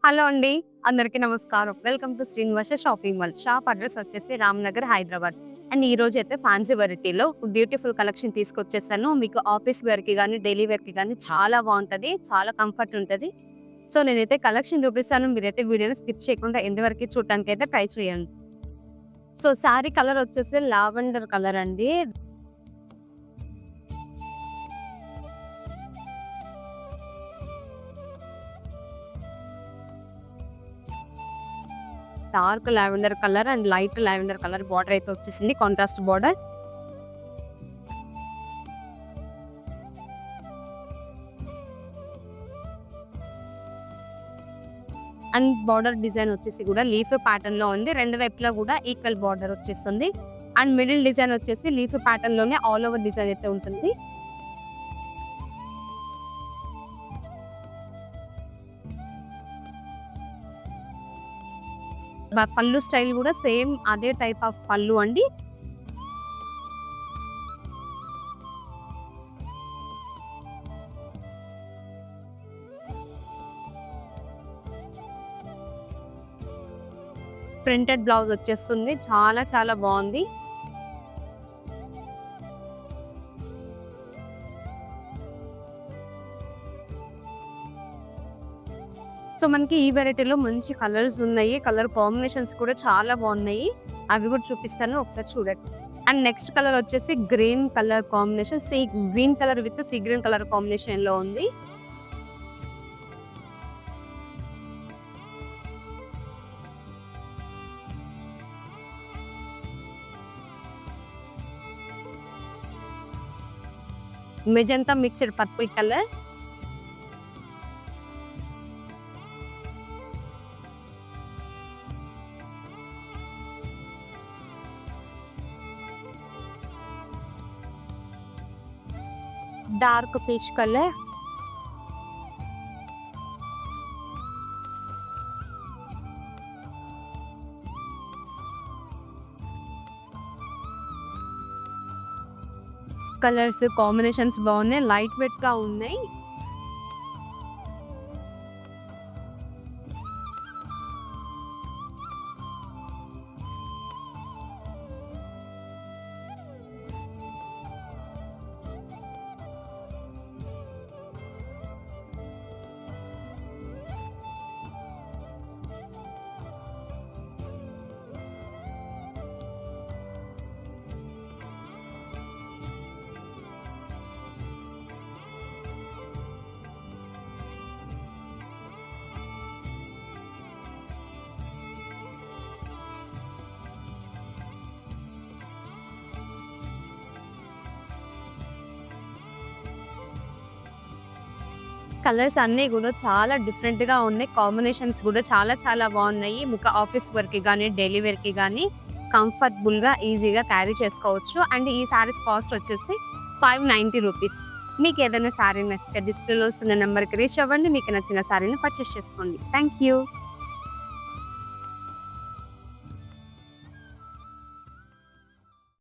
Hello అండి. అందరికీ నమస్కారం. Welcome to Srinivasa shopping mall. Shop address వచ్చేసి రామ్‌నగర్, హైదరాబాద్. అండ్ ఈరోజైతే ఫ్యాన్సీ వెరైటీలో బ్యూటిఫుల్ కలెక్షన్ తీసుకొచ్చేసాను. మీకు ఆఫీస్ వేర్‌కి గానీ, డైలీ వేర్‌కి గానీ చాలా బావుంటది. చాలా కంఫర్ట్ ఉంటది. సో, నేనైతే కలెక్షన్ చూపిస్తాను. మీరైతే వీడియోని స్కిప్ చేయకుండా ఎండ్ వరకి చూడటానికైతే ట్రై చేయండి. సో, శారీ కలర్ వచ్చేసి లావెండర్ కలర్ అండి. Dark lavender colour and light lavender colour border అయితే వచ్చేసింది. Contrast border. And border design వచ్చేసి కూడా లీఫ్ ప్యాటర్న్ లో ఉంది. రెండు వైపులా కూడా ఈక్వల్ బార్డర్ వచ్చేస్తుంది. అండ్ మిడిల్ డిజైన్ వచ్చేసి లీఫ్ ప్యాటర్న్ లోనే ఆల్ ఓవర్ డిజైన్ అయితే ఉంటుంది. పళ్ళు స్టైల్ కూడా సేమ్ అదే టైప్ ఆఫ్ పళ్ళు అండి. ప్రింటెడ్ బ్లౌజ్ వచ్చేస్తుంది. చాలా చాలా బాగుంది. సో మనకి ఈ వెరైటీలో మంచి కలర్స్ ఉన్నాయి. కలర్ కాంబినేషన్స్ కూడా చాలా బాగున్నాయి. అవి కూడా చూపిస్తాను, ఒకసారి చూడండి. అండ్ నెక్స్ట్ కలర్ వచ్చేసి green colour combination, green colour with sea green colour combination లో ఉంది. Magenta mixed purple colour. Dark peach colour. Colours combinations బాగున్నాయి. లైట్ వెయిట్ గా ఉన్నాయి. కలర్స్ అన్నీ కూడా చాలా డిఫరెంట్ గా ఉన్నాయి. కాంబినేషన్స్ కూడా చాలా చాలా బాగున్నాయి. మీకు ఆఫీస్ వర్క్ కి గానీ, డైలీ వేర్ కి గానీ కంఫర్టబుల్ గా ఈజీగా క్యారీ చేసుకోవచ్చు. అండ్ ఈ సారీస్ కాస్ట్ వచ్చేసి 590 రూపీస్. మీకు ఏదైనా సారీ నచ్చితే డిస్ప్లేలో వస్తున్న నెంబర్కి రీచ్ అవ్వండి. మీకు నచ్చిన సారీని పర్చేస్ చేసుకోండి. Thank you.